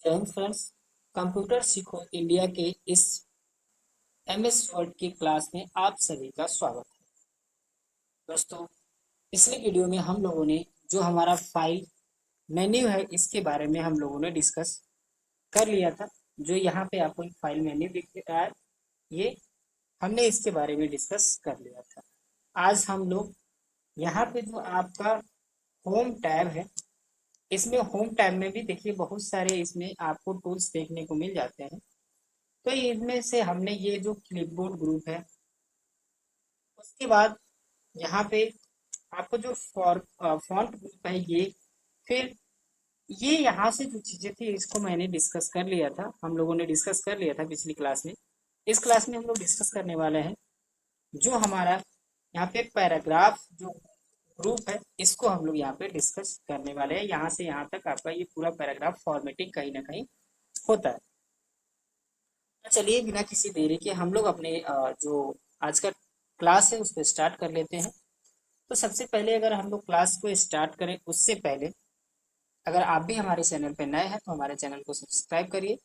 जय Hind friends. Computer सीखो India के इस एमएस वर्ड की क्लास में आप सभी का स्वागत है। दोस्तों, पिछले वीडियो में हम लोगों ने जो हमारा फाइल मेन्यू है इसके बारे में हम लोगों ने डिस्कस कर लिया था। जो यहाँ पे आपको एक फाइल मेन्यू दिख रहा है, ये हमने इसके बारे में डिस्कस कर लिया था। आज हम लोग यहाँ पे जो आपका होम टैब है, इसमें होम टैब में भी देखिए बहुत सारे इसमें आपको टूल्स देखने को मिल जाते हैं। तो इनमें से हमने ये जो क्लिपबोर्ड ग्रुप है, उसके बाद यहाँ पे आपको जो फॉन्ट ग्रुप है ये, फिर ये यहाँ से जो चीजें थी इसको मैंने डिस्कस कर लिया था, हम लोगों ने डिस्कस कर लिया था पिछली क्लास में। इस क्लास में हम लोग डिस्कस करने वाले हैं जो हमारा यहाँ पे पैराग्राफ जो ग्रुप है, इसको हम लोग यहाँ पे डिस्कस करने वाले हैं। यहाँ से यहाँ तक आपका ये पूरा पैराग्राफ फॉर्मेटिंग कहीं ना कहीं होता है। तो चलिए बिना किसी देरी के हम लोग अपने जो आज का क्लास है उस पर स्टार्ट कर लेते हैं। तो सबसे पहले अगर हम लोग क्लास को स्टार्ट करें उससे पहले अगर आप भी हमारे चैनल पर नए हैं तो हमारे चैनल को सब्सक्राइब करिए,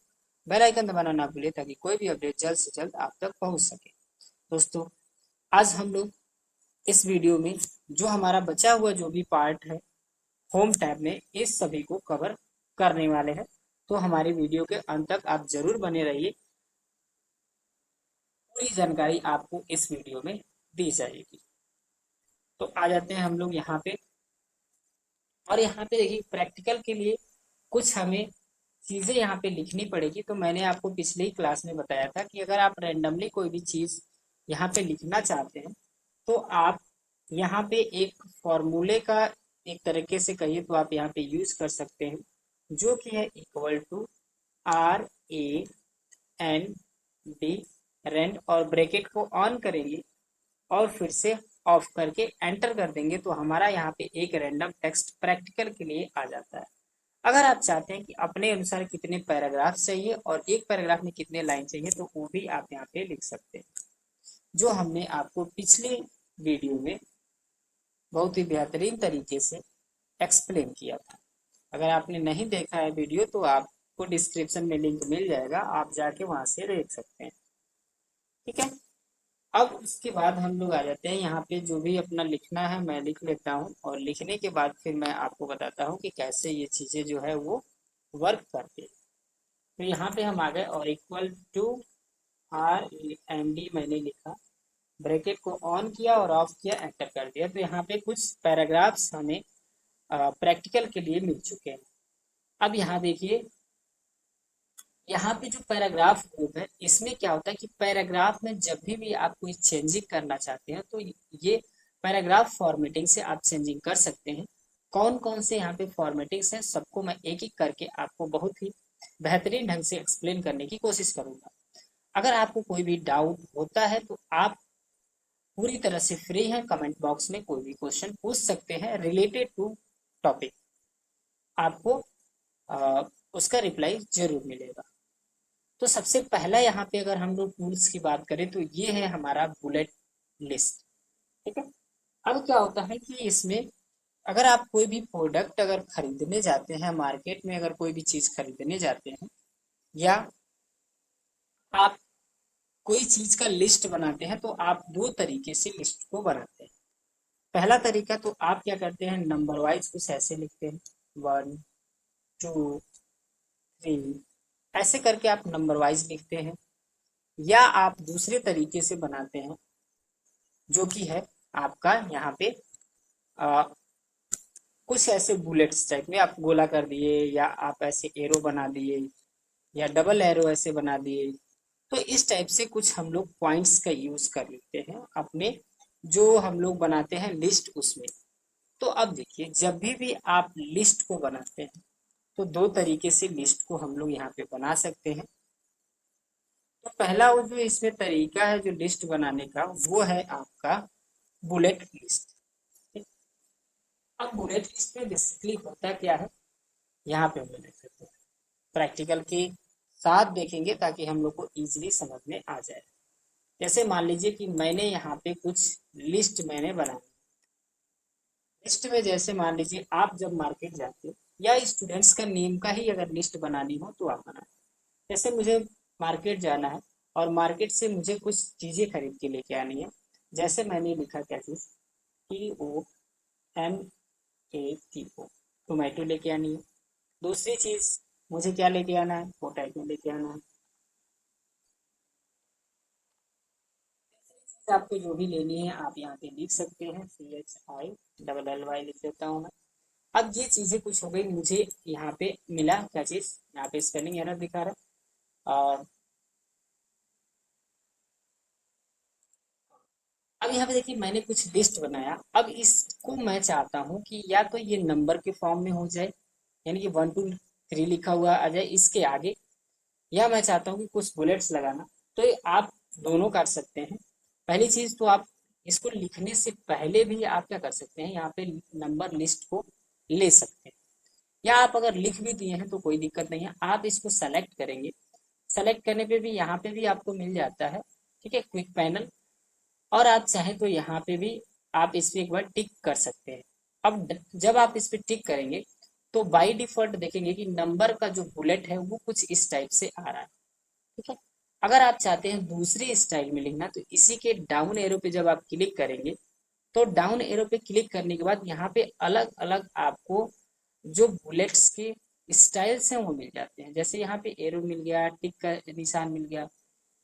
बेल आइकन दबाना ना भूलिए ताकि कोई भी अपडेट जल्द से जल्द आप तक पहुंच सके। दोस्तों, आज हम लोग इस वीडियो में जो हमारा बचा हुआ जो भी पार्ट है होम टैब में, इस सभी को कवर करने वाले हैं। तो हमारी वीडियो के अंत तक आप जरूर बने रहिए, पूरी जानकारी आपको इस वीडियो में दी जाएगी। तो आ जाते हैं हम लोग यहाँ पे, और यहाँ पे देखिए प्रैक्टिकल के लिए कुछ हमें चीजें यहाँ पे लिखनी पड़ेगी। तो मैंने आपको पिछले ही क्लास में बताया था कि अगर आप रैंडमली कोई भी चीज यहाँ पे लिखना चाहते हैं तो आप यहाँ पे एक फॉर्मूले का एक तरीके से कहिए तो आप यहाँ पे यूज कर सकते हैं, जो कि है इक्वल टू RAND, रेंड, और ब्रैकेट को ऑन करेंगे और फिर से ऑफ करके एंटर कर देंगे तो हमारा यहाँ पे एक रैंडम टेक्स्ट प्रैक्टिकल के लिए आ जाता है। अगर आप चाहते हैं कि अपने अनुसार कितने पैराग्राफ चाहिए और एक पैराग्राफ में कितने लाइन चाहिए तो वो भी आप यहाँ पे लिख सकते हैं, जो हमने आपको पिछले वीडियो में बहुत ही बेहतरीन तरीके से एक्सप्लेन किया था। अगर आपने नहीं देखा है वीडियो तो आपको डिस्क्रिप्शन में लिंक मिल जाएगा, आप जाके वहां से देख सकते हैं। ठीक है, अब उसके बाद हम लोग आ जाते हैं यहाँ पे जो भी अपना लिखना है मैं लिख लेता हूँ, और लिखने के बाद फिर मैं आपको बताता हूँ कि कैसे ये चीजें जो है वो वर्क करती है। तो यहाँ पे हम आ गए और इक्वल टू RAND मैंने लिखा, ब्रैकेट को ऑन किया और ऑफ किया, एंटर कर दिया। तो यहाँ पे कुछ पैराग्राफ्स हमें प्रैक्टिकल के लिए मिल चुके हैं। अब यहाँ देखिए, यहाँ पे जो पैराग्राफ ग्रुप है इसमें क्या होता है कि पैराग्राफ में जब भी आप कोई चेंजिंग करना चाहते हैं तो ये पैराग्राफ फॉर्मेटिंग से आप चेंजिंग कर सकते हैं। कौन कौन से यहाँ पे फॉर्मेटिंग्स हैं सबको मैं एक एक करके आपको बहुत ही बेहतरीन ढंग से एक्सप्लेन करने की कोशिश करूंगा। अगर आपको कोई भी डाउट होता है तो आप पूरी तरह से फ्री हैं, कमेंट बॉक्स में कोई भी क्वेश्चन पूछ सकते हैं रिलेटेड टू टॉपिक, आपको उसका रिप्लाई जरूर मिलेगा। तो सबसे पहला यहाँ पे अगर हम लोग टूल्स की बात करें तो ये है हमारा बुलेट लिस्ट। ठीक है, अब क्या होता है कि इसमें अगर आप कोई भी प्रोडक्ट अगर खरीदने जाते हैं, मार्केट में अगर कोई भी चीज खरीदने जाते हैं, या आप कोई चीज का लिस्ट बनाते हैं तो आप दो तरीके से लिस्ट को बनाते हैं। पहला तरीका तो आप क्या करते हैं, नंबर वाइज कुछ ऐसे लिखते हैं, 1 2 3 ऐसे करके आप नंबर वाइज लिखते हैं। या आप दूसरे तरीके से बनाते हैं जो कि है आपका यहाँ पे आ, कुछ ऐसे बुलेट्स टाइप में आप गोला कर दिए, या आप ऐसे एरो बना दिए, या डबल एरो ऐसे बना दिए। तो इस टाइप से कुछ हम लोग पॉइंट्स का यूज कर लेते हैं अपने जो हम लोग बनाते हैं लिस्ट उसमें। तो अब देखिए, जब भी आप लिस्ट को बनाते हैं तो दो तरीके से लिस्ट को हम लोग यहाँ पे बना सकते हैं। तो पहला वो जो इसमें तरीका है जो लिस्ट बनाने का, वो है आपका बुलेट लिस्ट। अब बुलेट लिस्ट में बेसिकली होता क्या है, यहाँ पे हम लोग देख सकते हैं, प्रैक्टिकल के साथ देखेंगे ताकि हम लोग को इजीली समझ में आ जाए। जैसे मान लीजिए कि मैंने यहाँ पे कुछ लिस्ट मैंने बनाई। लिस्ट में जैसे मान लीजिए आप जब मार्केट जाते या स्टूडेंट्स का नेम का ही अगर लिस्ट बनानी हो तो आप बनाए। जैसे मुझे मार्केट जाना है और मार्केट से मुझे कुछ चीज़ें खरीद के लेके आनी है। जैसे मैंने लिखा क्या चीज़, TOMATO, टोमेटो लेके आनी है। दूसरी चीज़ मुझे क्या लेके आना है, पोटैटो लेके आना है। आपको जो भी लेनी है आप यहाँ पे लिख सकते हैं, CHILLY लिख देता हूँ मैं। अब ये चीज़ें कुछ हो गई, मुझे यहाँ पे मिला क्या चीज़, यहाँ पे स्पेलिंग एरर दिखा रहा है। और अब यहाँ पे देखिए मैंने कुछ लिस्ट बनाया। अब इसको मैं चाहता हूँ कि या तो ये नंबर के फॉर्म में हो जाए, यानी कि 1 2 3 लिखा हुआ आ जाए इसके आगे, या मैं चाहता हूँ कि कुछ बुलेट्स लगाना। तो ये आप दोनों कर सकते हैं। पहली चीज तो आप इसको लिखने से पहले भी आप क्या कर सकते हैं, यहाँ पे नंबर लिस्ट को ले सकते हैं, या आप अगर लिख भी दिए हैं तो कोई दिक्कत नहीं है। आप इसको सेलेक्ट करेंगे, सेलेक्ट करने पे भी यहाँ पे भी आपको मिल जाता है, ठीक है, क्विक पैनल। और आप चाहें तो यहाँ पे भी आप इस पे एक बार टिक कर सकते हैं। अब जब आप इस पे टिक करेंगे तो बाय डिफॉल्ट देखेंगे कि नंबर का जो बुलेट है वो कुछ इस टाइप से आ रहा है, ठीक है। अगर आप चाहते हैं दूसरी स्टाइल में लिखना तो इसी के डाउन एरो पे जब आप क्लिक करेंगे तो डाउन एरो पे क्लिक करने के बाद यहाँ पे अलग अलग आपको जो बुलेट्स के स्टाइल्स हैं वो मिल जाते हैं। जैसे यहाँ पे एरो मिल गया, टिक का निशान मिल गया,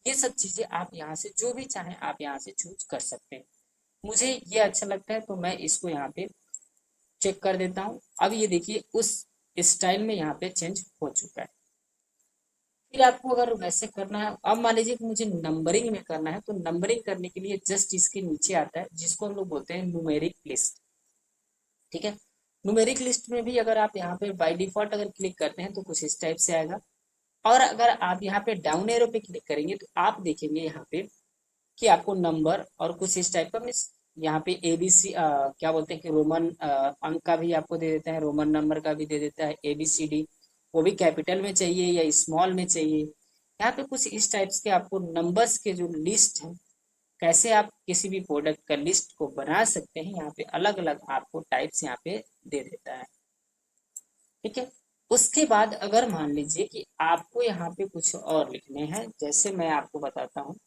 ये सब चीजें आप यहाँ से जो भी चाहें आप यहाँ से चूज कर सकते हैं। मुझे ये अच्छा लगता है तो मैं इसको यहाँ पे चेक कर देता हूँ। अब ये देखिए उस स्टाइल में यहाँ पे चेंज हो चुका है। फिर आपको अगर वैसे करना है, अब मान लीजिए कि मुझे नंबरिंग में करना है तो नंबरिंग करने के लिए जस्ट इसके नीचे आता है जिसको हम लोग बोलते हैं न्यूमेरिक लिस्ट, ठीक है। न्यूमेरिक लिस्ट में भी अगर आप यहाँ पे बाय डिफॉल्ट अगर क्लिक करते हैं तो कुछ इस टाइप से आएगा। और अगर आप यहाँ पे डाउन एरो पे क्लिक करेंगे तो आप देखेंगे यहाँ पे कि आपको नंबर और कुछ इस टाइप का मीन्स यहाँ पे ABC क्या बोलते हैं कि रोमन अंक का भी आपको दे देता है, रोमन नंबर का भी दे देता है, ABCD, वो भी कैपिटल में चाहिए या स्मॉल में चाहिए। यहाँ पे कुछ इस टाइप्स के आपको नंबर्स के जो लिस्ट है, कैसे आप किसी भी प्रोडक्ट का लिस्ट को बना सकते हैं, यहाँ पे अलग अलग आपको टाइप्स यहाँ पे दे देता है, ठीक है। उसके बाद अगर मान लीजिए कि आपको यहाँ पे कुछ और लिखने हैं, जैसे मैं आपको बताता हूँ।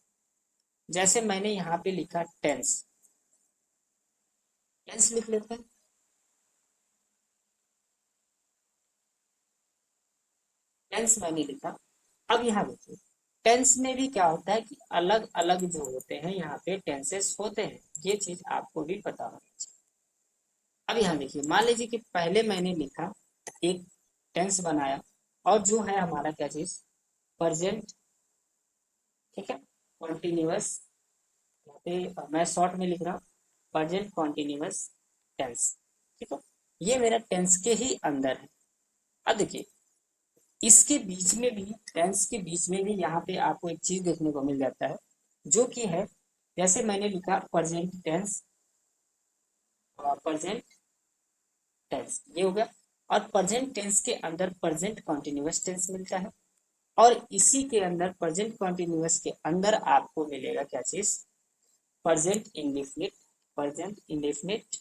जैसे मैंने यहाँ पे लिखा टेंस, टेंस लिख लेते हैं। टेंस मैंने लिखा। अब यहाँ देखिए टेंस में भी क्या होता है कि अलग अलग जो होते हैं यहाँ पे टेंसेस होते हैं, ये चीज आपको भी पता होनी चाहिए। अब यहाँ देखिए मान लीजिए कि पहले मैंने लिखा एक टेंस बनाया और जो है हमारा क्या चीज, प्रेजेंट, ठीक है, कॉन्टिन्यूअस। यहाँ पे मैं शॉर्ट में लिख रहा हूँ प्रेजेंट कॉन्टिन्यूअस टेंस, ठीक है। ये मेरा टेंस के ही अंदर है। अब देखिए इसके बीच में भी, टेंस के बीच में भी यहाँ पे आपको एक चीज देखने को मिल जाता है जो कि है, जैसे मैंने लिखा प्रेजेंट टेंस, प्रेजेंट टेंस ये हो गया। और प्रेजेंट टेंस के अंदर प्रेजेंट कॉन्टिन्यूअस टेंस मिलता है, और इसी के अंदर प्रेजेंट कॉन्टिन्यूअस के अंदर आपको मिलेगा क्या चीज, present indefinite, present indefinite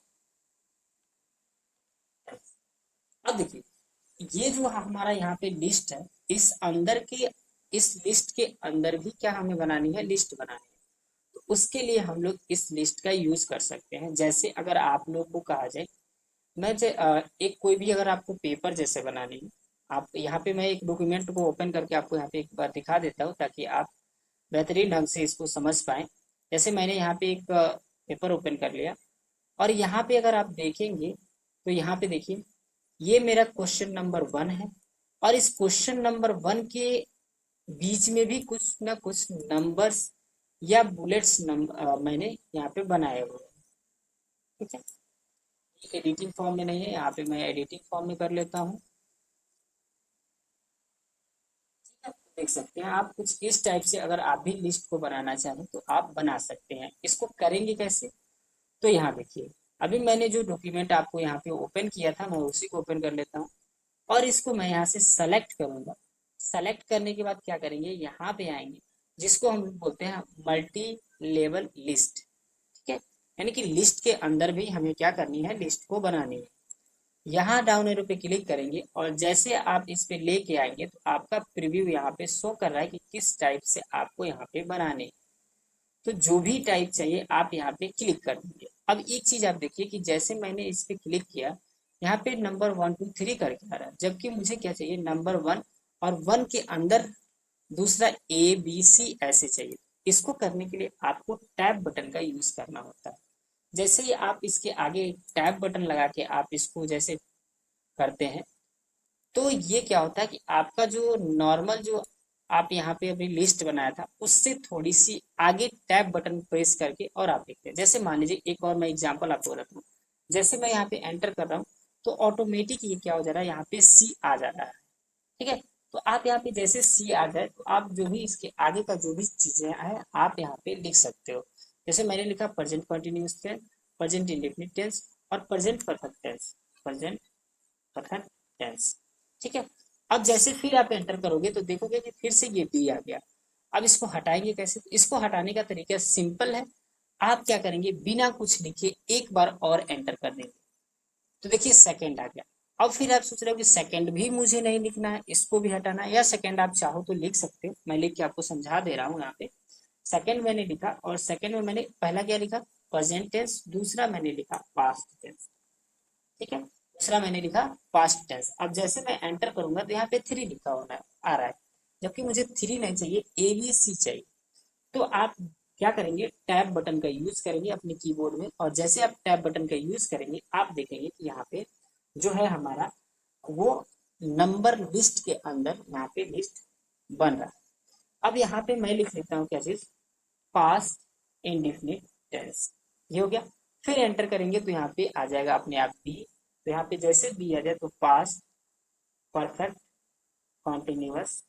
tense. अब देखिए ये जो हमारा यहाँ पे लिस्ट है, इस अंदर के, इस लिस्ट के अंदर भी क्या हमें बनानी है, लिस्ट बनानी है। तो उसके लिए हम लोग इस लिस्ट का यूज कर सकते हैं। जैसे अगर आप लोग को कहा जाए, मैं एक कोई भी अगर आपको पेपर जैसे बनानी है, आप यहाँ पे मैं एक डॉक्यूमेंट को ओपन करके आपको यहाँ पे एक बार दिखा देता हूँ ताकि आप बेहतरीन ढंग से इसको समझ पाए। जैसे मैंने यहाँ पे एक पेपर ओपन कर लिया और यहाँ पे अगर आप देखेंगे तो यहाँ पे देखिए ये मेरा क्वेश्चन नंबर 1 है, और इस क्वेश्चन नंबर 1 के बीच में भी कुछ ना कुछ नंबर्स या बुलेट्स मैंने यहाँ पे बनाए हुए हैं, ठीक है। एडिटिंग फॉर्म में नहीं है, यहाँ पे मैं एडिटिंग फॉर्म में कर लेता हूँ। देख सकते हैं आप कुछ इस टाइप से, अगर आप भी लिस्ट को बनाना चाहें तो आप बना सकते हैं। इसको करेंगे कैसे, तो यहाँ देखिए अभी मैंने जो डॉक्यूमेंट आपको यहाँ पे ओपन किया था मैं उसी को ओपन कर लेता हूँ, और इसको मैं यहाँ से सेलेक्ट करूंगा। सेलेक्ट करने के बाद क्या करेंगे, यहाँ पे आएंगे जिसको हम बोलते हैं मल्टी लेवल लिस्ट, ठीक है। यानी कि लिस्ट के अंदर भी हमें क्या करनी है, लिस्ट को बनानी है। यहाँ डाउन एरो पे क्लिक करेंगे और जैसे आप इस पे लेके आएंगे तो आपका प्रीव्यू यहाँ पे शो कर रहा है कि किस टाइप से आपको यहाँ पे बनाने हैं। तो जो भी टाइप चाहिए आप यहाँ पे क्लिक कर दीजिए। अब एक चीज आप देखिए कि जैसे मैंने इस पे क्लिक किया, यहाँ पे नंबर 1 2 3 करके आ रहा है, जबकि मुझे क्या चाहिए, नंबर 1 और 1 के अंदर दूसरा ABC ऐसे चाहिए। इसको करने के लिए आपको टैब बटन का यूज करना होता है। जैसे ही आप इसके आगे टैब बटन लगा के आप इसको जैसे करते हैं, तो ये क्या होता है कि आपका जो नॉर्मल जो आप यहाँ पे अभी लिस्ट बनाया था उससे थोड़ी सी आगे टैब बटन प्रेस करके और आप देखते हैं। जैसे मान लीजिए एक और मैं एग्जांपल आपको बताता हूँ, जैसे मैं यहाँ पे एंटर कर रहा हूँ तो ऑटोमेटिक ये क्या हो जा रहा है, यहाँ पे C आ जा रहा है। ठीक है, तो आप यहाँ पे जैसे C आ जाए तो आप जो भी इसके आगे का जो भी चीजें हैं आप यहाँ पे लिख सकते हो। जैसे मैंने लिखा present continuous tense, present indefinite tense और present perfect tense, present perfect tense. ठीक है, अब जैसे फिर आप एंटर करोगे तो देखोगे कि फिर से ये डी आ गया। अब इसको हटाएंगे कैसे, तो इसको हटाने का तरीका सिंपल है। आप क्या करेंगे, बिना कुछ लिखे एक बार और एंटर कर देंगे तो देखिए सेकंड आ गया। अब फिर आप सोच रहे हो कि सेकंड भी मुझे नहीं लिखना है, इसको भी हटाना है, या सेकंड आप चाहो तो लिख सकते हो, मैं लिख के आपको समझा दे रहा हूँ। यहाँ पे सेकंड मैंने लिखा और सेकंड में मैंने पहला क्या लिखा, प्रेजेंट टेंस, दूसरा मैंने लिखा पास्ट टेंस। ठीक है, दूसरा मैंने लिखा पास्ट टेंस। अब जैसे मैं एंटर करूंगा तो यहाँ पे 3 लिखा होना आ रहा है, जबकि मुझे 3 नहीं चाहिए, ABC चाहिए। तो आप क्या करेंगे, टैब बटन का यूज करेंगे अपने कीबोर्ड में, और जैसे आप टैब बटन का यूज करेंगे आप देखेंगे कि यहाँ पे जो है हमारा वो नंबर लिस्ट के अंदर यहाँ पे लिस्ट बन रहा है। अब यहाँ पे मैं लिख लेता हूँ क्या चीज, पास्ट इंडेफिनिट टेंस। ये हो गया। फिर एंटर करेंगे तो यहाँ पे आ जाएगा अपने आप बी। तो यहाँ पे जैसे बी आ जाए तो पास्ट परफेक्ट कॉन्टिन्यूअस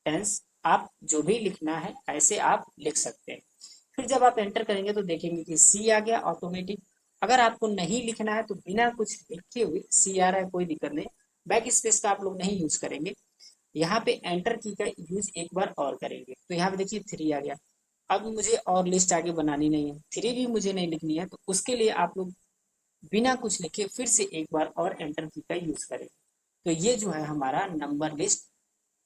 टेंस, आप जो भी लिखना है ऐसे आप लिख सकते हैं। फिर जब आप एंटर करेंगे तो देखेंगे कि सी आ गया ऑटोमेटिक। अगर आपको नहीं लिखना है तो बिना कुछ लिखे हुए सी आ रहा है, कोई दिक्कत नहीं, बैक स्पेस का आप लोग नहीं यूज करेंगे। यहाँ पे एंटर की का यूज एक बार और करेंगे तो यहाँ पे देखिए 3 आ गया। अब मुझे और लिस्ट आगे बनानी नहीं है, 3 भी मुझे नहीं लिखनी है, तो उसके लिए आप लोग बिना कुछ लिखे फिर से एक बार और एंटर की का यूज करें तो ये जो है हमारा नंबर लिस्ट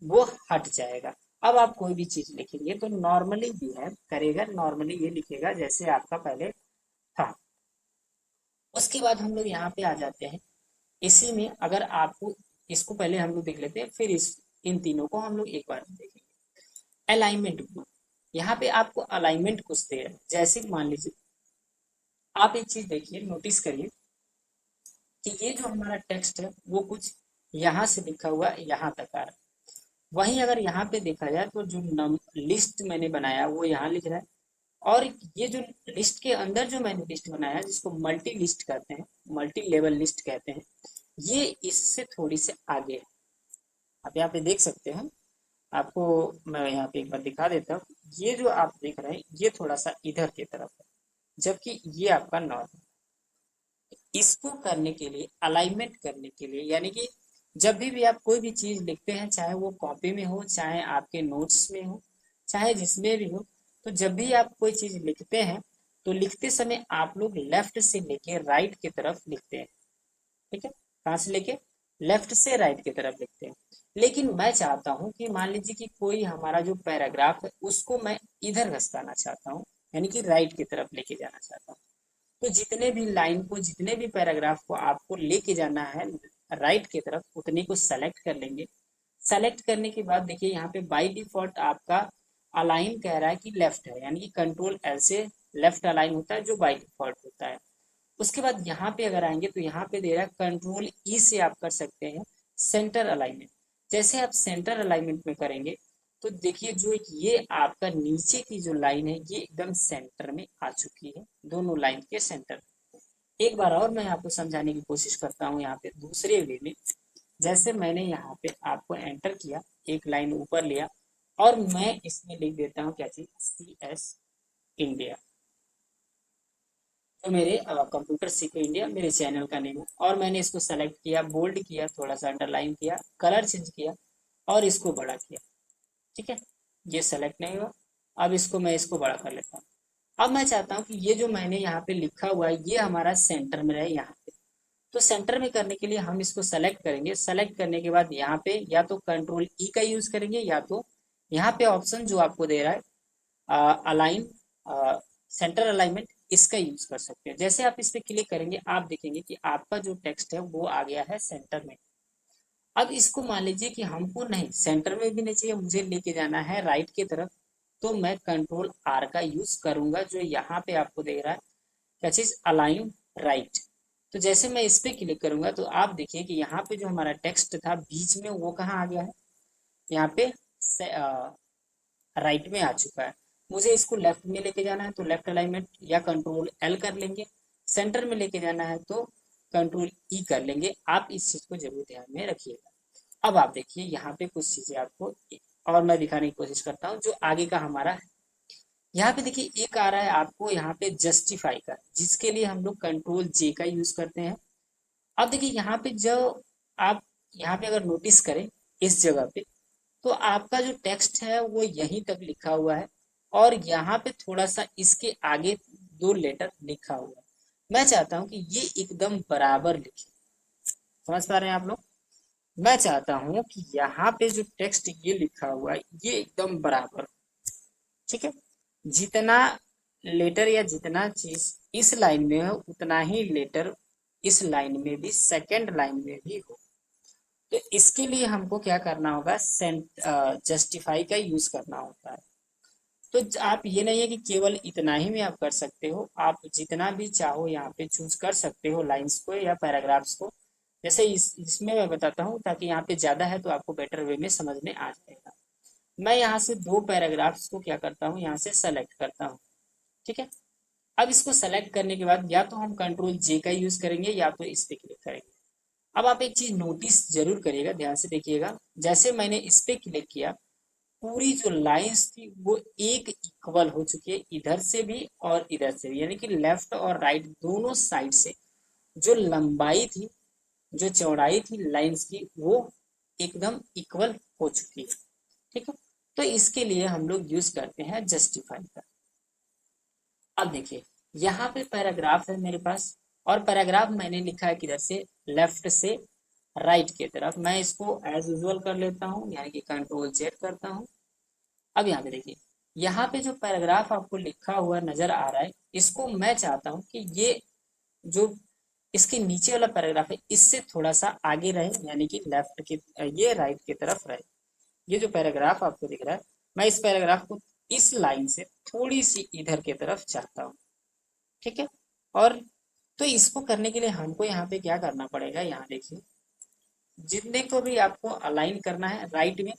वो हट जाएगा। अब आप कोई भी चीज लिखेंगे तो नॉर्मली बिहेव करेगा, नॉर्मली ये लिखेगा जैसे आपका पहले था। उसके बाद हम लोग यहाँ पे आ जाते हैं। इसी में अगर आपको इसको पहले हम लोग देख लेते हैं, फिर इस इन तीनों को हम लोग एक बार देखेंगे। अलाइनमेंट ग्रुप, यहाँ पे आपको अलाइनमेंट कुछ दे रहा है। जैसे मान लीजिए आप एक चीज देखिए, नोटिस करिए कि ये जो हमारा टेक्स्ट है वो कुछ यहाँ से लिखा हुआ यहाँ तक आ रहा है। वहीं अगर यहाँ पे देखा जाए तो जो लिस्ट मैंने बनाया वो यहाँ लिख रहा है, और ये जो लिस्ट के अंदर जो मैंने लिस्ट बनाया जिसको मल्टी लिस्ट कहते हैं, मल्टी लेवल लिस्ट कहते हैं, ये इससे थोड़ी से आगे है। आप यहाँ पे देख सकते हैं, आपको मैं यहाँ पे एक बार दिखा देता हूँ। ये जो आप देख रहे हैं ये थोड़ा सा इधर की तरफ है, जबकि ये आपका नॉर्मल। इसको करने के लिए, अलाइनमेंट करने के लिए, यानी कि जब भी आप कोई भी चीज लिखते हैं, चाहे वो कॉपी में हो, चाहे आपके नोट्स में हो, चाहे जिसमें भी हो, तो जब भी आप कोई चीज लिखते हैं तो लिखते समय आप लोग लेफ्ट से लेके राइट की तरफ लिखते हैं। ठीक है, कहाँ से लेके, लेफ्ट से राइट की तरफ लिखते हैं। लेकिन मैं चाहता हूँ कि मान लीजिए कि कोई हमारा जो पैराग्राफ है उसको मैं इधर घसकाना चाहता हूँ, यानी कि राइट की तरफ लेके जाना चाहता हूँ। तो जितने भी लाइन को, जितने भी पैराग्राफ को आपको लेके जाना है राइट की तरफ, उतने को सेलेक्ट कर लेंगे। सेलेक्ट करने के बाद देखिए यहाँ पे बाय डिफॉल्ट आपका अलाइन कह रहा है कि लेफ्ट है, यानी कि कंट्रोल एल से लेफ्ट अलाइन होता है जो बाय डिफॉल्ट होता है। उसके बाद यहाँ पे अगर आएंगे तो यहाँ पे दे रहा है कंट्रोल ई से आप कर सकते हैं सेंटर अलाइनमेंट। जैसे आप सेंटर अलाइनमेंट में करेंगे तो देखिए जो ये आपका नीचे की जो लाइन है ये एकदम सेंटर में आ चुकी है, दोनों लाइन के सेंटर। एक बार और मैं आपको समझाने की कोशिश करता हूँ यहाँ पे दूसरे वे में। जैसे मैंने यहाँ पे आपको एंटर किया, एक लाइन ऊपर लिया और मैं इसमें लिख देता हूँ क्या चीज, CS इंडिया। तो मेरे कंप्यूटर सीखो इंडिया मेरे चैनल का नेम है, और मैंने इसको सेलेक्ट किया, बोल्ड किया, थोड़ा सा अंडरलाइन किया, कलर चेंज किया और इसको बड़ा किया। ठीक है, ये सेलेक्ट नहीं हुआ। अब इसको मैं इसको बड़ा कर लेता हूँ। अब मैं चाहता हूँ कि ये जो मैंने यहाँ पे लिखा हुआ है ये हमारा सेंटर में रहे यहाँ पे। तो सेंटर में करने के लिए हम इसको सेलेक्ट करेंगे। सेलेक्ट करने के बाद यहाँ पे या तो कंट्रोल ई का यूज करेंगे या तो यहाँ पे ऑप्शन जो आपको दे रहा है अलाइन सेंटर अलाइनमेंट, इसका यूज कर सकते हैं। जैसे आप इस पे क्लिक करेंगे आप देखेंगे कि आपका जो टेक्स्ट है वो आ गया है सेंटर में। अब इसको मान लीजिए कि हमको नहीं सेंटर में भी नहीं चाहिए, मुझे लेके जाना है राइट की तरफ, तो मैं कंट्रोल आर का यूज करूंगा जो यहाँ पे आपको दे रहा है क्या चीज, अलाइन राइट। तो जैसे मैं इस पे क्लिक करूंगा तो आप देखिए कि यहाँ पे जो हमारा टेक्स्ट था बीच में वो कहाँ आ गया है, यहाँ पे राइट में आ चुका है। मुझे इसको लेफ्ट में लेके जाना है तो लेफ्ट अलाइनमेंट या कंट्रोल एल कर लेंगे। सेंटर में लेके जाना है तो कंट्रोल ई कर लेंगे। आप इस चीज को जरूर ध्यान में रखिएगा। अब आप देखिए यहाँ पे कुछ चीजें आपको और मैं दिखाने की कोशिश करता हूँ जो आगे का हमारा है। यहाँ पे देखिए एक आ रहा है आपको यहाँ पे जस्टिफाई का, जिसके लिए हम लोग कंट्रोल जे का यूज करते हैं। अब देखिए यहाँ पे जो आप यहाँ पे अगर नोटिस करें इस जगह पे, तो आपका जो टेक्स्ट है वो यहीं तक लिखा हुआ है और यहाँ पे थोड़ा सा इसके आगे 2 लेटर लिखा हुआ है। मैं चाहता हूँ कि ये एकदम बराबर लिखे। समझ पा रहे हैं आप लोग? मैं चाहता हूँ कि यहाँ पे जो टेक्स्ट ये लिखा हुआ है ये एकदम बराबर, ठीक है। जितना लेटर या जितना चीज इस लाइन में हो उतना ही लेटर इस लाइन में भी, सेकेंड लाइन में भी हो। तो इसके लिए हमको क्या करना होगा, जस्टिफाई का यूज करना होता है। तो आप ये नहीं है कि केवल इतना ही में आप कर सकते हो, आप जितना भी चाहो यहाँ पे चूज कर सकते हो लाइंस को या पैराग्राफ्स को। जैसे इसमें मैं बताता हूँ ताकि यहाँ पे ज्यादा है तो आपको बेटर वे में समझ में आ जाएगा। मैं यहाँ से 2 पैराग्राफ्स को क्या करता हूँ, यहाँ से सेलेक्ट करता हूँ, ठीक है। अब इसको सेलेक्ट करने के बाद या तो हम कंट्रोल जे का यूज करेंगे या तो इस पे क्लिक करेंगे। अब आप एक चीज नोटिस जरूर करिएगा, ध्यान से देखिएगा। जैसे मैंने इस पे क्लिक किया पूरी जो लाइंस थी वो एक इक्वल हो चुकी है, इधर से भी और इधर से भी, यानी कि लेफ्ट और राइट दोनों साइड से जो लंबाई थी, जो चौड़ाई थी लाइंस की, वो एकदम इक्वल हो चुकी है, ठीक है। तो इसके लिए हम लोग यूज करते हैं जस्टिफाई का। अब देखिए यहाँ पे पैराग्राफ है मेरे पास और पैराग्राफ मैंने लिखा है किधर से, लेफ्ट से राइट की तरफ। मैं इसको एज यूजुअल कर लेता हूँ, यानी कि कंट्रोल जेड करता हूँ। अब यहाँ पे देखिए यहाँ पे जो पैराग्राफ आपको लिखा हुआ नजर आ रहा है, इसको मैं चाहता हूँ कि ये जो इसके नीचे वाला पैराग्राफ है इससे थोड़ा सा आगे रहे, यानी कि लेफ्ट की, ये राइट की तरफ रहे। ये जो पैराग्राफ आपको दिख रहा है मैं इस पैराग्राफ को इस लाइन से थोड़ी सी इधर की तरफ चाहता हूँ, ठीक है। और तो इसको करने के लिए हमको यहाँ पे क्या करना पड़ेगा, यहाँ देखिए जितने को भी आपको अलाइन करना है राइट में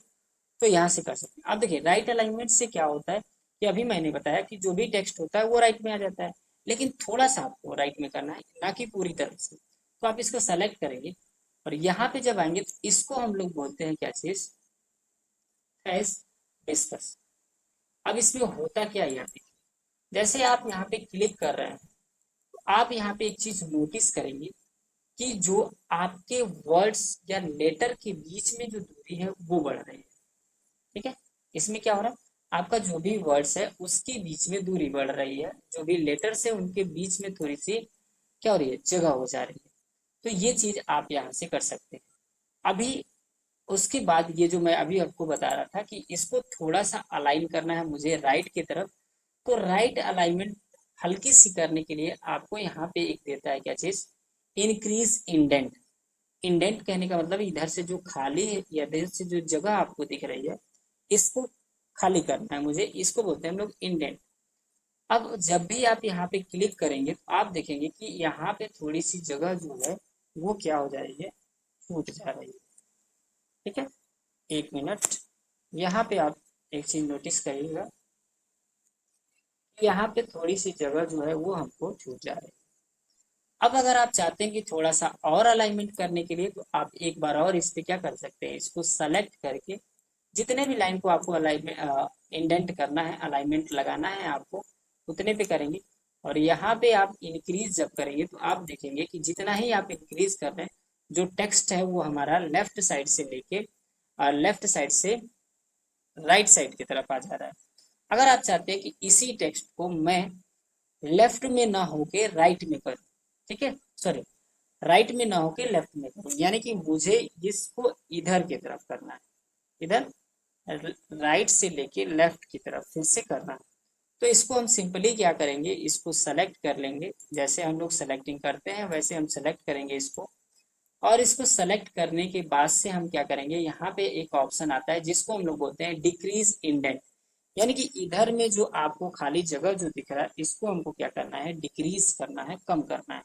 तो यहाँ से कर सकते हैं। अब देखिए राइट अलाइनमेंट से क्या होता है कि अभी मैंने बताया कि जो भी टेक्स्ट होता है वो राइट में आ जाता है, लेकिन थोड़ा सा आपको राइट में करना है, ना कि पूरी तरह से। तो आप इसको सेलेक्ट करेंगे और यहाँ पे जब आएंगे तो इसको हम लोग बोलते हैं क्या चीज, एज डिस्कस। अब इसमें होता क्या है यहाँ पे, जैसे आप यहाँ पे क्लिक कर रहे हैं तो आप यहाँ पे एक चीज नोटिस करेंगे कि जो आपके वर्ड्स या लेटर के बीच में जो दूरी है वो बढ़ रही है, ठीक है। इसमें क्या हो रहा है, आपका जो भी वर्ड्स है उसके बीच में दूरी बढ़ रही है, जो भी लेटर्स है उनके बीच में थोड़ी सी क्या हो रही है, जगह हो जा रही है। तो ये चीज आप यहाँ से कर सकते हैं। अभी उसके बाद ये जो मैं अभी आपको बता रहा था कि इसको थोड़ा सा अलाइन करना है मुझे राइट की तरफ, तो राइट अलाइनमेंट हल्की सी करने के लिए आपको यहाँ पे एक देता है क्या चीज, इंक्रीज इंडेंट। इंडेंट कहने का मतलब इधर से जो खाली है या इधर से जो जगह आपको दिख रही है इसको खाली करना है मुझे, इसको बोलते हैं हम लोग इंडेंट। अब जब भी आप यहाँ पे क्लिक करेंगे तो आप देखेंगे कि यहाँ पे थोड़ी सी जगह जो है वो क्या हो जा रही है, छूट जा रही है, ठीक है। 1 मिनट, यहाँ पे आप एक चीज नोटिस करिएगा, यहाँ पे थोड़ी सी जगह जो है वो हमको छूट जा रही है। अब अगर आप चाहते हैं कि थोड़ा सा और अलाइनमेंट करने के लिए तो आप एक बार और इस पे क्या कर सकते हैं, इसको सेलेक्ट करके जितने भी लाइन को आपको अलाइनमेंट इंडेंट करना है, अलाइनमेंट लगाना है आपको, उतने पे करेंगे। और यहाँ पे आप इंक्रीज जब करेंगे तो आप देखेंगे कि जितना ही आप इंक्रीज कर रहे हैं जो टेक्स्ट है वो हमारा लेफ्ट साइड से लेके लेफ्ट साइड से राइट साइड की तरफ आ जा रहा है। अगर आप चाहते हैं कि इसी टेक्स्ट को मैं लेफ्ट में ना होके राइट में करूँ, ठीक है, सॉरी राइट में ना होके लेफ्ट में करूँ, यानी कि मुझे इसको इधर की तरफ करना है, इधर राइट से लेके लेफ्ट की तरफ फिर से करना है। तो इसको हम सिंपली क्या करेंगे, इसको सेलेक्ट कर लेंगे, जैसे हम लोग सेलेक्टिंग करते हैं वैसे हम सेलेक्ट करेंगे इसको। और इसको सेलेक्ट करने के बाद से हम क्या करेंगे, यहाँ पे एक ऑप्शन आता है जिसको हम लोग बोलते हैं डिक्रीज इंडेंट, यानी कि इधर में जो आपको खाली जगह जो दिख रहा है इसको हमको क्या करना है, डिक्रीज करना है, कम करना है।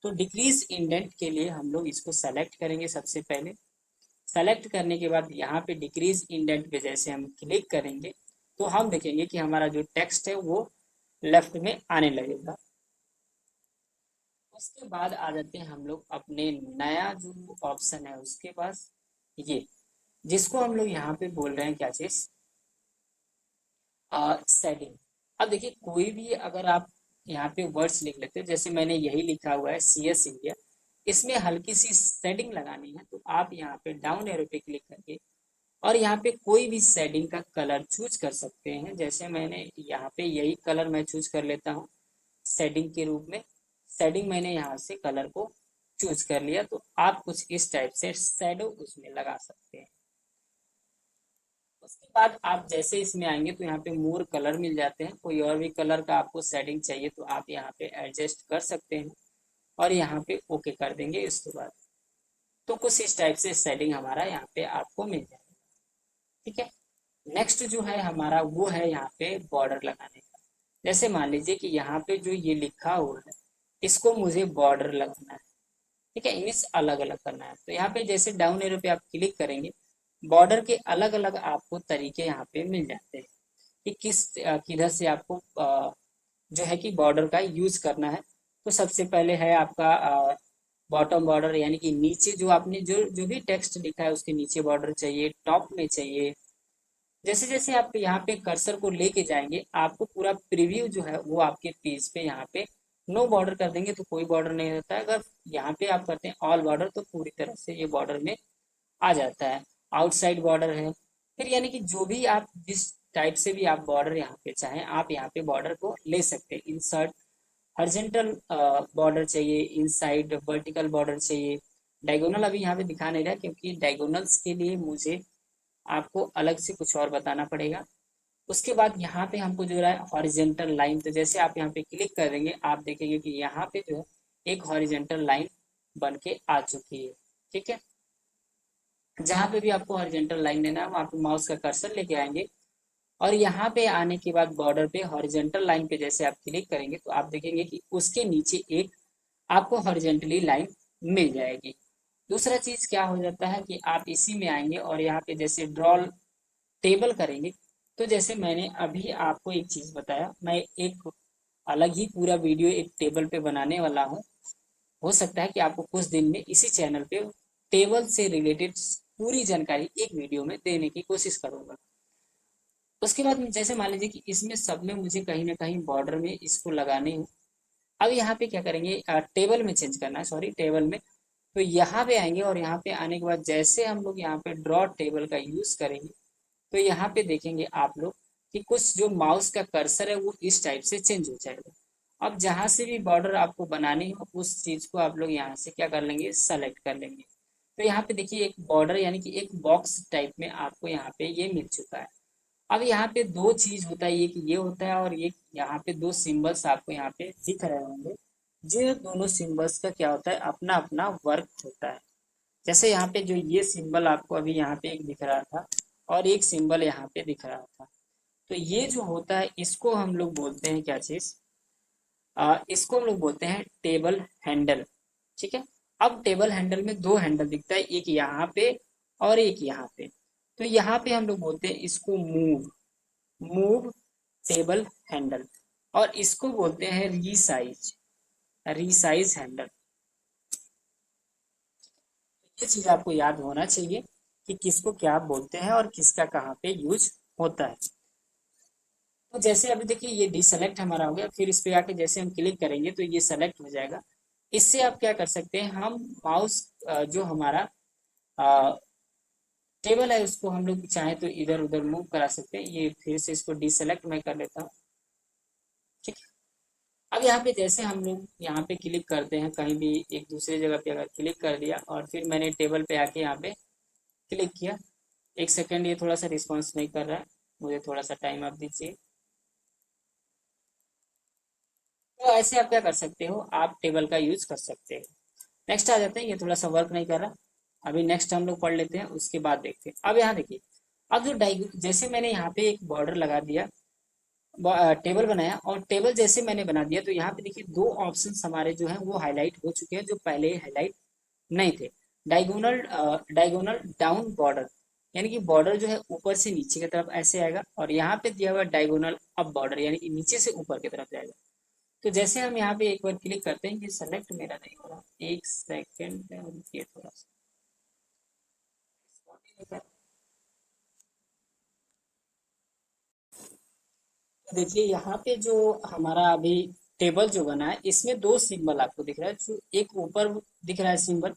तो डिक्रीज इंडेंट के लिए हम लोग इसको सेलेक्ट करेंगे सबसे पहले। सेलेक्ट करने के बाद यहाँ पे डिक्रीज इंडेंट पे जैसे हम क्लिक करेंगे तो हम देखेंगे कि हमारा जो टेक्स्ट है वो लेफ्ट में आने लगेगा। उसके बाद आ जाते हैं हम लोग अपने नया जो ऑप्शन है उसके पास, ये जिसको हम लोग यहाँ पे बोल रहे हैं क्या चीज, सेटिंग। अब देखिए कोई भी अगर आप यहाँ पे वर्ड्स लिख लेते हैं, जैसे मैंने यही लिखा हुआ है CS इंडिया, इसमें हल्की सी सेटिंग लगानी है तो आप यहाँ पे डाउन एरो पे क्लिक करके और यहाँ पे कोई भी शेडिंग का कलर चूज कर सकते हैं। जैसे मैंने यहाँ पे यही कलर मैं चूज कर लेता हूँ शेडिंग के रूप में। शेडिंग मैंने यहाँ से कलर को चूज कर लिया, तो आप कुछ इस टाइप से शेडो उसमें लगा सकते हैं। उसके बाद आप जैसे इसमें आएंगे तो यहाँ पे मोर कलर मिल जाते हैं, कोई और भी कलर का आपको शेडिंग चाहिए तो आप यहाँ पे एडजस्ट कर सकते हैं और यहाँ पे ओके कर देंगे। इसके बाद तो कुछ इस टाइप से शेडिंग हमारा यहाँ पे आपको मिल जाएगा। ठीक है, नेक्स्ट जो है हमारा वो है यहाँ पे बॉर्डर लगाने का। जैसे मान लीजिए कि यहाँ पे जो ये लिखा हुआ है इसको मुझे बॉर्डर लगाना है। ठीक है, इन्हें अलग अलग करना है, तो यहाँ पे जैसे डाउन एरो पे आप क्लिक करेंगे बॉर्डर के अलग अलग आपको तरीके यहाँ पे मिल जाते हैं कि किधर से आपको जो है कि बॉर्डर का यूज करना है। तो सबसे पहले है आपका बॉटम बॉर्डर, यानी कि नीचे जो आपने जो जो भी टेक्स्ट लिखा है उसके नीचे बॉर्डर चाहिए, टॉप में चाहिए। जैसे जैसे आप यहाँ पे कर्सर को लेके जाएंगे आपको पूरा प्रीव्यू जो है वो आपके पेज पे यहाँ पे नो बॉर्डर कर देंगे तो कोई बॉर्डर नहीं रहता है। अगर यहाँ पे आप करते हैं ऑल बॉर्डर तो पूरी तरह से ये बॉर्डर में आ जाता है। आउटसाइड बॉर्डर है, फिर यानी कि जो भी आप जिस टाइप से भी आप बॉर्डर यहाँ पे चाहें आप यहाँ पे बॉर्डर को ले सकते हैं। इंसर्ट हॉरिजॉन्टल बॉर्डर चाहिए, इनसाइड वर्टिकल बॉर्डर चाहिए। डायगोनल अभी यहाँ पे दिखा नहीं रहा क्योंकि डायगोनल्स के लिए मुझे आपको अलग से कुछ और बताना पड़ेगा। उसके बाद यहाँ पे हमको जो रहा है हॉरिजेंटल लाइन, तो जैसे आप यहाँ पे क्लिक कर देंगे आप देखेंगे कि यहाँ पे जो है एक हॉरिजेंटल लाइन बन के आ चुकी है। ठीक है, जहाँ पे भी आपको हॉरिजेंटल लाइन देना है वहाँ पे माउस का कर्सर लेके आएंगे और यहाँ पे आने के बाद बॉर्डर पे हॉरिजेंटल लाइन पे जैसे आप क्लिक करेंगे तो आप देखेंगे कि उसके नीचे एक आपको हॉरिजेंटली लाइन मिल जाएगी। दूसरा चीज क्या हो जाता है कि आप इसी में आएंगे और यहाँ पे जैसे ड्रॉ टेबल करेंगे, तो जैसे मैंने अभी आपको एक चीज बताया, मैं एक अलग ही पूरा वीडियो एक टेबल पे बनाने वाला हूँ। हो सकता है कि आपको कुछ दिन में इसी चैनल पे टेबल से रिलेटेड पूरी जानकारी एक वीडियो में देने की कोशिश करूंगा। उसके बाद जैसे मान लीजिए कि इसमें सब में मुझे कहीं ना कहीं बॉर्डर में इसको लगाने हो। अब यहाँ पे क्या करेंगे, टेबल में चेंज करना है, सॉरी टेबल में। तो यहाँ पे आएंगे और यहाँ पे आने के बाद जैसे हम लोग यहाँ पे ड्रॉ टेबल का यूज करेंगे तो यहाँ पे देखेंगे आप लोग कि कुछ जो माउस का कर्सर है वो इस टाइप से चेंज हो जाएगा। अब जहां से भी बॉर्डर आपको बनानी हो उस चीज को आप लोग यहाँ से क्या कर लेंगे, सेलेक्ट कर लेंगे। तो यहाँ पे देखिए एक बॉर्डर यानी कि एक बॉक्स टाइप में आपको यहाँ पे ये मिल चुका है। अब यहाँ पे दो चीज होता है, एक ये होता है और एक यहाँ पे दो सिंबल्स आपको यहाँ पे दिख रहे होंगे। जो दोनों सिंबल्स का क्या होता है, अपना अपना वर्क होता है। जैसे यहाँ पे जो ये सिंबल आपको अभी यहाँ पे एक दिख रहा था और एक सिंबल यहाँ पे दिख रहा था, तो ये जो होता है इसको हम लोग बोलते हैं क्या चीज, इसको हम लोग बोलते हैं टेबल हैंडल। ठीक है, अब टेबल हैंडल में दो हैंडल दिखता है, एक यहाँ पे और एक यहाँ पे। तो यहाँ पे हम लोग बोलते हैं इसको मूव, मूव टेबल हैंडल, और इसको बोलते हैं रीसाइज, रीसाइज हैंडल। ये चीज आपको याद होना चाहिए कि किसको क्या बोलते हैं और किसका कहाँ पे यूज होता है। तो जैसे अभी देखिए ये डीसेलेक्ट हमारा हो गया, फिर इस पे आके जैसे हम क्लिक करेंगे तो ये सेलेक्ट हो जाएगा। इससे आप क्या कर सकते हैं, हम माउस जो हमारा टेबल है उसको हम लोग चाहें तो इधर उधर मूव करा सकते हैं। ये फिर से इसको डीसेलेक्ट मैं कर लेता हूँ। ठीक है, अब यहाँ पे जैसे हम लोग यहाँ पे क्लिक करते हैं कहीं भी एक दूसरी जगह पे, अगर क्लिक कर दिया और फिर मैंने टेबल पे आके यहाँ पे क्लिक किया, एक सेकेंड, ये थोड़ा सा रिस्पॉन्स नहीं कर रहा है, मुझे थोड़ा सा टाइम आप दीजिए। तो ऐसे आप क्या कर सकते हो, आप टेबल का यूज कर सकते हो। नेक्स्ट आ जाते हैं, ये थोड़ा सा वर्क नहीं कर रहा, अभी नेक्स्ट हम लोग पढ़ लेते हैं, उसके बाद देखते हैं। अब यहाँ देखिए, अब जो डाइग जैसे मैंने यहाँ पे एक बॉर्डर लगा दिया, टेबल बनाया, और टेबल जैसे मैंने बना दिया तो यहाँ पे देखिए दो ऑप्शंस हमारे जो हैं वो हाईलाइट हो चुके हैं, जो पहले हाईलाइट नहीं थे। डायगोनल डायगोनल डाउन बॉर्डर, यानी कि बॉर्डर जो है ऊपर से नीचे की तरफ ऐसे आएगा, और यहाँ पे दिया हुआ डायगोनल अप बॉर्डर, यानी कि नीचे से ऊपर की तरफ जाएगा। तो जैसे हम यहाँ पे एक बार क्लिक करते हैं, कि सेलेक्ट मेरा नहीं हो रहा, एक सेकेंड, ये थोड़ा सा देखिए, यहाँ पे जो हमारा अभी टेबल जो बना है, इसमें दो सिंबल आपको दिख रहा है, जो एक ऊपर दिख रहा है सिंबल,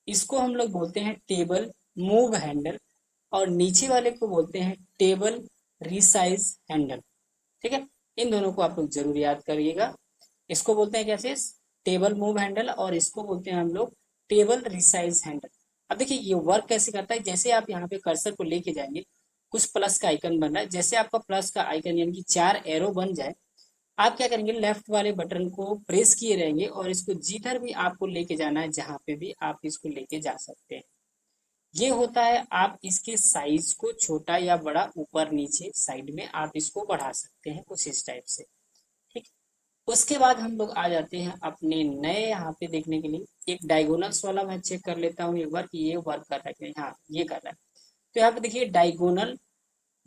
इसको हम लोग बोलते हैं टेबल मूव हैंडल, और नीचे वाले को बोलते हैं टेबल रिसाइज हैंडल। ठीक है, इन दोनों को आप लोग जरूर याद करिएगा। इसको बोलते हैं कैसे, टेबल मूव हैंडल, और इसको बोलते हैं हम लोग टेबल रिसाइज हैंडल। अब देखिए ये वर्क कैसे करता है, जैसे आप यहाँ पे कर्सर को लेके जाएंगे, कुछ प्लस का आइकन बन रहा है, जैसे आपका प्लस का आइकन यानी कि चार एरो बन जाए, आप क्या करेंगे, लेफ्ट वाले बटन को प्रेस किए रहेंगे, और इसको जिधर भी आपको लेके जाना है, जहां पे भी आप इसको लेके जा सकते हैं। ये होता है, आप इसके साइज को छोटा या बड़ा, ऊपर नीचे साइड में आप इसको बढ़ा सकते हैं, कुछ इस टाइप से। ठीक, उसके बाद हम लोग आ जाते हैं अपने नए यहाँ पे देखने के लिए, एक डायगोनल्स वाला मैं चेक कर लेता हूँ एक बार कि ये वर्क कर रहा है कि नहीं। हाँ, ये कर रहा है। तो यहाँ पे देखिए डायगोनल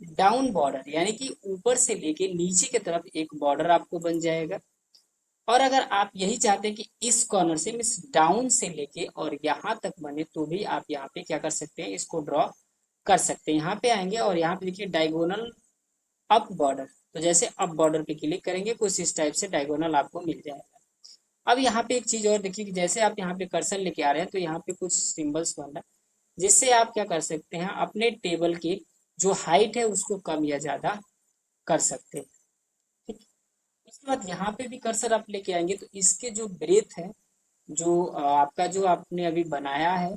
डाउन बॉर्डर, यानी कि ऊपर से लेके नीचे की तरफ एक बॉर्डर आपको बन जाएगा। और अगर आप यही चाहते हैं कि इस कॉर्नर से, मीन्स डाउन से लेके और यहाँ तक बने, तो भी आप यहाँ पे क्या कर सकते हैं, इसको ड्रॉ कर सकते हैं। यहाँ पे आएंगे और यहाँ पे देखिए डायगोनल अप बॉर्डर, तो जैसे अप बॉर्डर पे क्लिक करेंगे, कुछ इस टाइप से डायगोनल आपको मिल जाएगा। अब यहाँ पे एक चीज और देखिए, कि जैसे आप यहाँ पे कर्सर लेके आ रहे हैं, तो यहाँ पे कुछ सिंबल्स बन रहा है, जिससे आप क्या कर सकते हैं, अपने टेबल की जो हाइट है उसको कम या ज्यादा कर सकते हैं। ठीक, उसके बाद यहाँ पे भी कर्सर आप लेके आएंगे, तो इसके जो ब्रेथ है, जो आपका जो आपने अभी बनाया है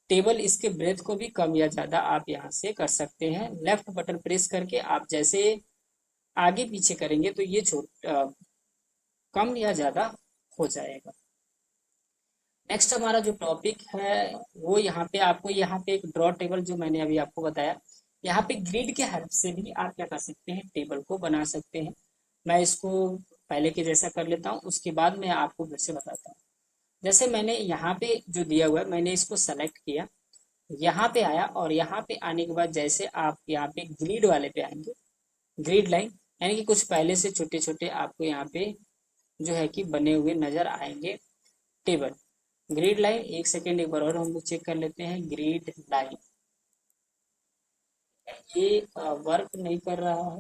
टेबल, इसके ब्रेथ को भी कम या ज्यादा आप यहाँ से कर सकते हैं। लेफ्ट बटन प्रेस करके आप जैसे आगे पीछे करेंगे, तो ये कम या ज्यादा हो जाएगा। नेक्स्ट हमारा जो टॉपिक है, वो यहाँ पे आपको, यहाँ पे एक ड्रॉ टेबल जो मैंने अभी आपको बताया, यहाँ पे ग्रिड के हेल्प से भी आप क्या कर सकते हैं, टेबल को बना सकते हैं। मैं इसको पहले के जैसा कर लेता हूँ, उसके बाद मैं आपको फिर से बताता हूँ। जैसे मैंने यहाँ पे जो दिया हुआ है, मैंने इसको सेलेक्ट किया, यहाँ पे आया, और यहाँ पे आने के बाद जैसे आप यहाँ पे ग्रिड वाले पे आएंगे, ग्रिड लाइन, यानी कि कुछ पहले से छोटे छोटे आपको यहाँ पे जो है कि बने हुए नजर आएंगे टेबल। ग्रिड लाइन, एक सेकेंड, एक बार और हम लोग चेक कर लेते हैं। ग्रिड लाइन, ये वर्क नहीं कर रहा है,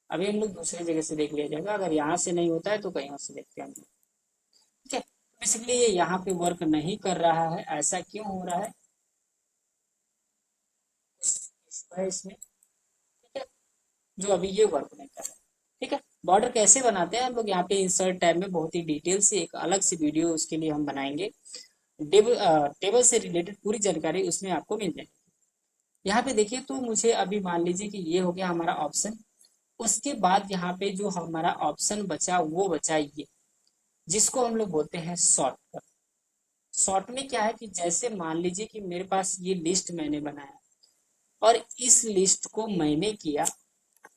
अभी हम लोग दूसरी जगह से देख लिया जाएगा, अगर यहाँ से नहीं होता है तो कहीं और से देखते हैं हम लोग। ठीक है, बेसिकली ये यहाँ पे वर्क नहीं कर रहा है, ऐसा क्यों हो रहा है, है इसमें। ठीक है, जो अभी ये वर्क नहीं कर रहा है। ठीक है, बॉर्डर कैसे बनाते हैं हम लोग, यहाँ पे इंसर्ट टैब में बहुत ही डिटेल से एक अलग से वीडियो उसके लिए हम बनाएंगे। टेबल से रिलेटेड पूरी जानकारी उसमें आपको मिल जाएगी। यहाँ पे देखिए, तो मुझे अभी मान लीजिए कि ये हो गया हमारा ऑप्शन। उसके बाद यहाँ पे जो हमारा ऑप्शन बचा, वो बचा ये, जिसको हम लोग बोलते हैं शॉर्ट। शॉर्ट में क्या है, कि जैसे मान लीजिए कि मेरे पास ये लिस्ट मैंने बनाया, और इस लिस्ट को मैंने किया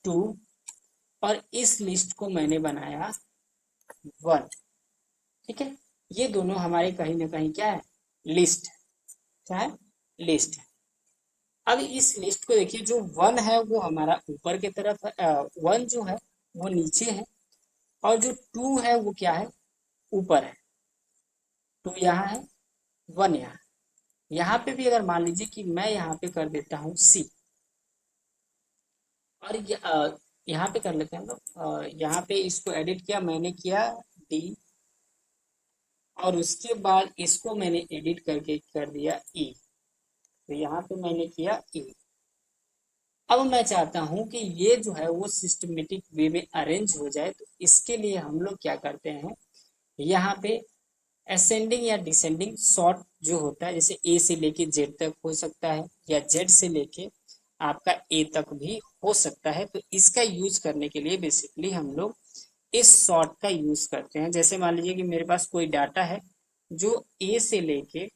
2, और इस लिस्ट को मैंने बनाया 1। ठीक है, ये दोनों हमारे कहीं ना कहीं क्या है, लिस्ट, क्या है, लिस्ट है। अब इस लिस्ट को देखिए, जो 1 है वो हमारा ऊपर की तरफ है, 1 जो है वो नीचे है, और जो 2 है वो क्या है, ऊपर है। 2 यहाँ है, 1 यहाँ। यहाँ पे भी अगर मान लीजिए कि मैं यहाँ पे कर देता हूँ सी, और यहाँ पे कर लेते हैं हम लोग, यहाँ पे इसको एडिट किया मैंने, किया डी, और उसके बाद इसको मैंने एडिट करके कर दिया ई, तो यहाँ पे मैंने किया ई। अब मैं चाहता हूं कि ये जो है वो सिस्टमेटिक वे में अरेंज हो जाए, तो इसके लिए हम लोग क्या करते हैं, यहाँ पे असेंडिंग या डिसेंडिंग सॉर्ट जो होता है, जैसे ए से लेके जेड तक हो सकता है, या जेड से लेके आपका ए तक भी हो सकता है। तो इसका यूज करने के लिए बेसिकली हम लोग इस सॉर्ट का यूज करते हैं। जैसे मान लीजिए कि मेरे पास कोई डाटा है जो ए से लेके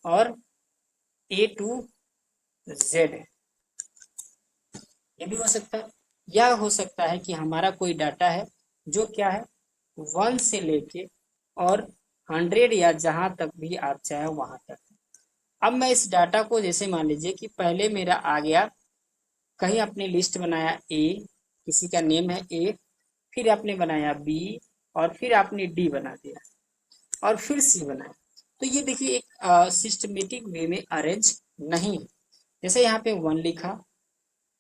और ए टू जेड है, ये भी हो सकता है। या हो सकता है कि हमारा कोई डाटा है जो क्या है, 1 से लेके और 100 या जहां तक भी आप चाहे वहां तक। अब मैं इस डाटा को, जैसे मान लीजिए कि पहले मेरा आ गया, कहीं आपने लिस्ट बनाया ए, किसी का नेम है ए, फिर आपने बनाया बी, और फिर आपने डी बना दिया, और फिर सी बनाया। तो ये देखिए एक सिस्टमेटिक वे में अरेंज नहीं है। जैसे यहाँ पे 1 लिखा,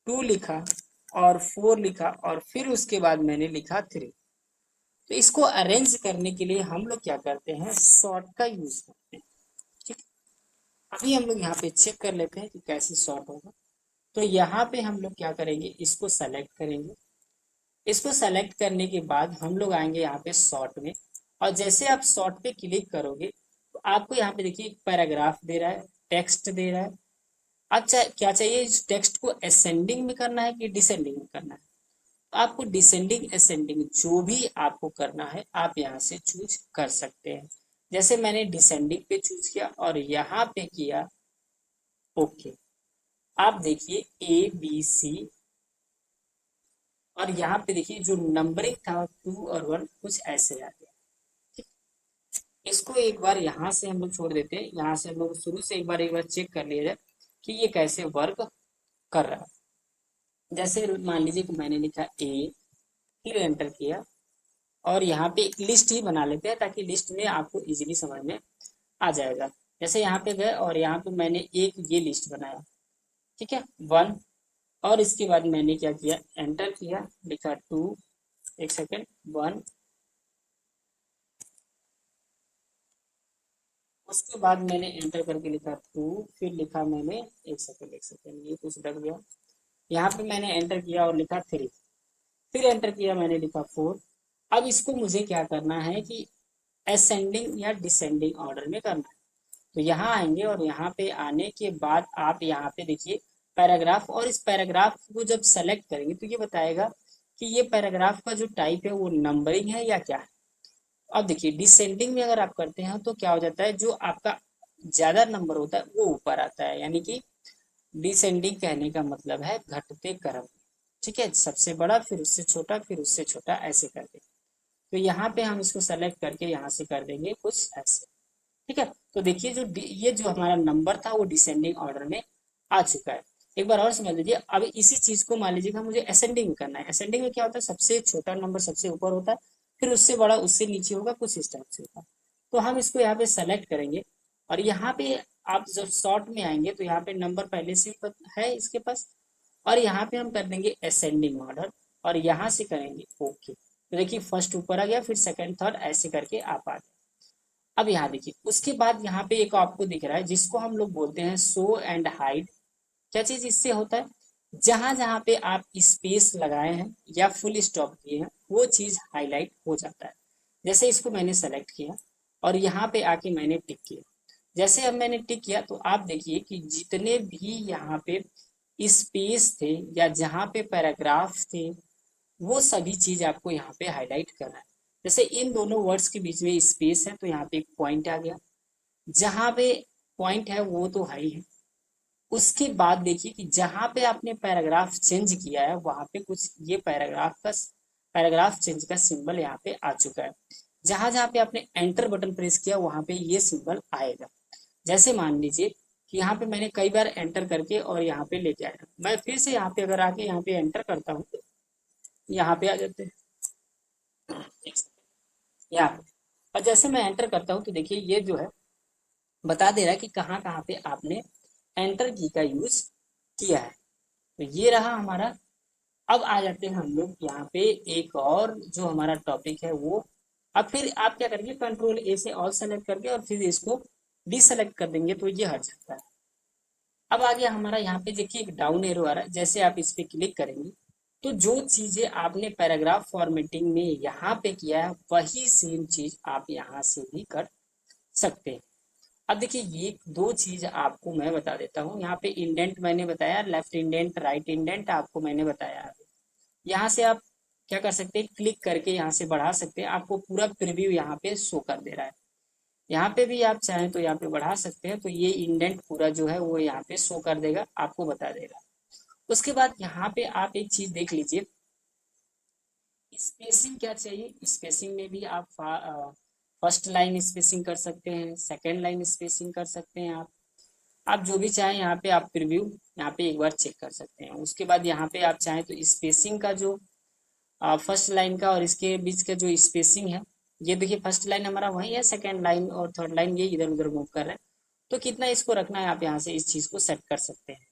2 लिखा, और 4 लिखा, और फिर उसके बाद मैंने लिखा 3। तो इसको अरेंज करने के लिए हम लोग क्या करते हैं, सॉर्ट का यूज करते हैं। ठीक, अभी हम लोग यहाँ पे चेक कर लेते हैं कि कैसे सॉर्ट होगा। तो यहाँ पे हम लोग क्या करेंगे, इसको सेलेक्ट करेंगे। इसको सेलेक्ट करने के बाद हम लोग आएंगे यहाँ पे सॉर्ट में, और जैसे आप सॉर्ट पे क्लिक करोगे तो आपको यहाँ पे देखिए एक पैराग्राफ दे रहा है, टेक्स्ट दे रहा है। अच्छा, क्या चाहिए, इस टेक्स्ट को असेंडिंग में करना है कि डिसेंडिंग में करना है। तो आपको डिसेंडिंग असेंडिंग जो भी आपको करना है आप यहाँ से चूज कर सकते हैं। जैसे मैंने डिसेंडिंग पे चूज किया और यहाँ पे किया ओके। आप देखिए ए बी सी, और यहाँ पे देखिए जो नंबरिंग था 2 और 1 कुछ ऐसे आ गया। इसको एक बार यहाँ से हम लोग छोड़ देते हैं, यहाँ से हम लोग शुरू से एक बार चेक कर लिया जाए कि ये कैसे वर्क कर रहा है। जैसे मान लीजिए कि मैंने लिखा ए, फिर एंटर किया, और यहाँ पे एक लिस्ट ही बना लेते हैं ताकि लिस्ट में आपको इजीली समझ में आ जाएगा। जैसे यहाँ पे गए और यहाँ पे मैंने एक ये लिस्ट बनाया, ठीक है, 1, और इसके बाद मैंने क्या किया, एंटर किया, लिखा 2, एक सेकेंड, 1, उसके बाद मैंने एंटर करके लिखा 2, फिर लिखा मैंने, एक सेकेंड ये कुछ डर गया, यहाँ पे मैंने एंटर किया और लिखा 3, फिर एंटर किया मैंने लिखा 4। अब इसको मुझे क्या करना है कि असेंडिंग या डिसेंडिंग ऑर्डर में करना है। तो यहाँ आएंगे और यहाँ पे आने के बाद आप यहाँ पे देखिए पैराग्राफ, और इस पैराग्राफ को जब सेलेक्ट करेंगे तो ये बताएगा कि ये पैराग्राफ का जो टाइप है वो नंबरिंग है या क्या है। अब देखिए डिसेंडिंग में अगर आप करते हैं तो क्या हो जाता है, जो आपका ज्यादा नंबर होता है वो ऊपर आता है, यानी कि डिसेंडिंग कहने का मतलब है घटते क्रम। ठीक है, सबसे बड़ा, फिर उससे छोटा, फिर उससे छोटा, ऐसे करके। तो यहाँ पे हम इसको सेलेक्ट करके यहाँ से कर देंगे कुछ ऐसे। ठीक है, तो देखिए जो ये जो हमारा नंबर था वो डिसेंडिंग ऑर्डर में आ चुका है। एक बार और समझ लीजिए। अब इसी चीज को मान लीजिएगा मुझे असेंडिंग में करना है। असेंडिंग में क्या होता है, सबसे छोटा नंबर सबसे ऊपर होता है, फिर उससे बड़ा उससे नीचे होगा, कुछ इस टाइप से होगा। तो हम इसको यहाँ पे सेलेक्ट करेंगे, और यहाँ पे आप जब शॉर्ट में आएंगे तो यहाँ पे नंबर पहले से है इसके पास, और यहाँ पे हम कर देंगे असेंडिंग ऑर्डर, और यहाँ से करेंगे ओके। तो देखिए फर्स्ट ऊपर आ गया, फिर सेकंड थर्ड ऐसे करके आप आ गए। अब यहाँ देखिए उसके बाद यहाँ पे एक आपको दिख रहा है जिसको हम लोग बोलते हैं शो एंड हाइड। क्या चीज इससे होता है, जहां जहां पे आप स्पेस लगाए हैं या फुल स्टॉप किए हैं वो चीज हाईलाइट हो जाता है। जैसे इसको मैंने सेलेक्ट किया और यहाँ पे आके मैंने टिक किया। जैसे अब मैंने टिक किया तो आप देखिए कि जितने भी यहाँ पे स्पेस थे या जहाँ पे पैराग्राफ थे वो सभी चीज आपको यहाँ पे हाईलाइट करना है। जैसे इन दोनों वर्ड्स के बीच में स्पेस है तो यहाँ पे एक पॉइंट आ गया, जहां पे पॉइंट है वो तो हाई है। उसके बाद देखिए कि जहां पे आपने पैराग्राफ चेंज किया है वहां पे कुछ ये पैराग्राफ चेंज का सिंबल यहाँ पे आ चुका है। जहां जहां पे आपने एंटर बटन प्रेस किया वहां पे ये सिंबल आएगा। जैसे मान लीजिए कि यहाँ पे मैंने कई बार एंटर करके और यहाँ पे लेके आया, मैं फिर से यहाँ पे अगर आके यहाँ पे एंटर करता हूँ तो यहाँ पे आ जाते हैं यहाँ पे। और जैसे मैं एंटर करता हूँ तो देखिए ये जो है बता दे रहा है कि कहाँ कहाँ पे आपने एंटर की का यूज किया है। तो ये रहा हमारा। अब आ जाते हैं हम लोग यहाँ पे एक और जो हमारा टॉपिक है वो। अब फिर आप क्या करेंगे, कंट्रोल ए से ऑल सेलेक्ट करके और फिर इसको डिसेलेक्ट कर देंगे तो ये हट जाता है। अब आ गया हमारा यहाँ पे देखिए एक डाउन एरो आ रहा है, जैसे आप इस पे क्लिक करेंगे तो जो चीजें आपने पैराग्राफ फॉर्मेटिंग में यहाँ पे किया है वही सेम चीज आप यहाँ से भी कर सकते हैं। अब देखिए ये दो चीज आपको मैं बता देता हूँ। यहाँ पे इंडेंट मैंने बताया, लेफ्ट इंडेंट राइट इंडेंट आपको मैंने बताया है। यहाँ से आप क्या कर सकते हैं, क्लिक करके यहाँ से बढ़ा सकते हैं, आपको पूरा प्रीव्यू यहाँ पे शो कर दे रहा है। यहाँ पे भी आप चाहें तो यहाँ पे बढ़ा सकते हैं, तो ये इंडेंट पूरा जो है वो यहाँ पे शो कर देगा, आपको बता देगा। उसके बाद यहाँ पे आप एक चीज देख लीजिए, स्पेसिंग क्या चाहिए। स्पेसिंग में भी आप फर्स्ट लाइन स्पेसिंग कर सकते हैं, सेकेंड लाइन स्पेसिंग कर सकते हैं। आप जो भी चाहें यहाँ पे आप प्रीव्यू यहाँ पे एक बार चेक कर सकते हैं। उसके बाद यहाँ पे आप चाहें तो स्पेसिंग का जो फर्स्ट लाइन का और इसके बीच का जो स्पेसिंग है, ये देखिए फर्स्ट लाइन हमारा वही है, सेकेंड लाइन और थर्ड लाइन ये इधर उधर मूव कर रहा है, तो कितना इसको रखना है आप यहाँ से इस चीज को सेट कर सकते हैं।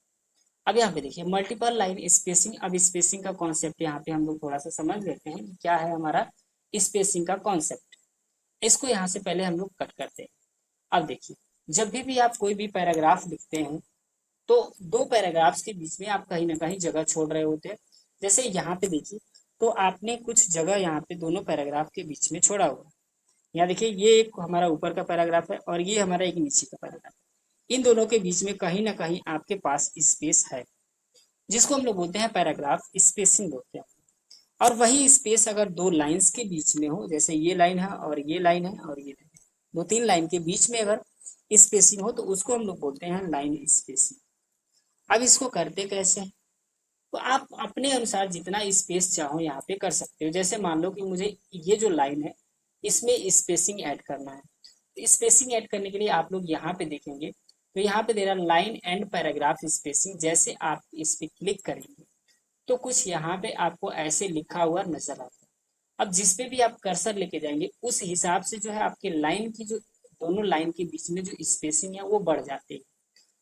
अब यहाँ पे देखिए मल्टीपल लाइन स्पेसिंग। अब स्पेसिंग का कॉन्सेप्ट यहाँ पे हम लोग थोड़ा सा समझ लेते हैं कि क्या है हमारा स्पेसिंग का कॉन्सेप्ट। इसको यहाँ से पहले हम लोग कट करते हैं। अब देखिए जब भी आप कोई भी पैराग्राफ लिखते हैं तो दो पैराग्राफ्स के बीच में आप कहीं ना कहीं जगह छोड़ रहे होते हैं। जैसे यहाँ पे देखिए तो आपने कुछ जगह यहाँ पे दोनों पैराग्राफ के बीच में छोड़ा हुआ है। यहाँ देखिए ये एक हमारा ऊपर का पैराग्राफ है और ये हमारा एक नीचे का पैराग्राफ है। इन दोनों के बीच में कहीं ना कहीं आपके पास स्पेस है, जिसको हम लोग बोलते हैं पैराग्राफ स्पेसिंग बोलते हैं। और वही स्पेस अगर दो लाइंस के बीच में हो, जैसे ये लाइन है और ये लाइन है और ये लाइन है, दो तीन लाइन के बीच में अगर स्पेसिंग हो तो उसको हम लोग बोलते हैं लाइन स्पेसिंग। अब इसको करते कैसे हैं? तो आप अपने अनुसार जितना स्पेस चाहो यहाँ पे कर सकते हो। जैसे मान लो कि मुझे ये जो लाइन है इसमें स्पेसिंग ऐड करना है, तो स्पेसिंग ऐड करने के लिए आप लोग यहाँ पे देखेंगे तो यहाँ पे दे रहा लाइन एंड पैराग्राफ स्पेसिंग। जैसे आप इस पे क्लिक करेंगे तो कुछ यहाँ पे आपको ऐसे लिखा हुआ नजर आता है। अब जिस पे भी आप कर्सर लेके जाएंगे उस हिसाब से जो है आपके लाइन की जो दोनों लाइन के बीच में जो स्पेसिंग है वो बढ़ जाती है।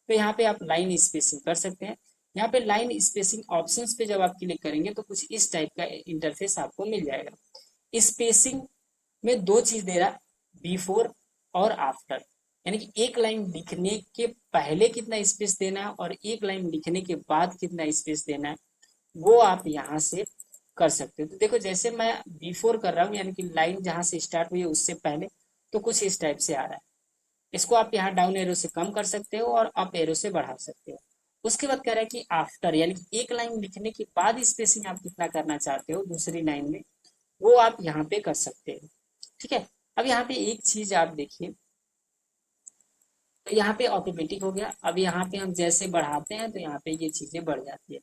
तो यहाँ पे आप लाइन स्पेसिंग कर सकते हैं। यहाँ पे लाइन स्पेसिंग ऑप्शंस पे जब आप क्लिक करेंगे तो कुछ इस टाइप का इंटरफेस आपको मिल जाएगा। स्पेसिंग में दो चीज दे रहा, बिफोर और आफ्टर, यानी कि एक लाइन लिखने के पहले कितना स्पेस देना है और एक लाइन लिखने के बाद कितना स्पेस देना है, वो आप यहाँ से कर सकते हो। तो देखो जैसे मैं बिफोर कर रहा हूँ यानी कि लाइन जहाँ से स्टार्ट हुई है उससे पहले, तो कुछ इस टाइप से आ रहा है। इसको आप यहाँ डाउन एरो से कम कर सकते हो और अप एरो से बढ़ा सकते हो। उसके बाद कह रहा है कि आफ्टर, यानी कि एक लाइन लिखने के बाद स्पेसिंग आप कितना करना चाहते हो दूसरी लाइन में, वो आप यहाँ पे कर सकते हो। ठीक है। अब यहाँ पे एक चीज आप देखिए, तो यहाँ पे ऑटोमेटिक हो गया। अब यहाँ पे हम जैसे बढ़ाते हैं तो यहाँ पे ये चीजें बढ़ जाती है।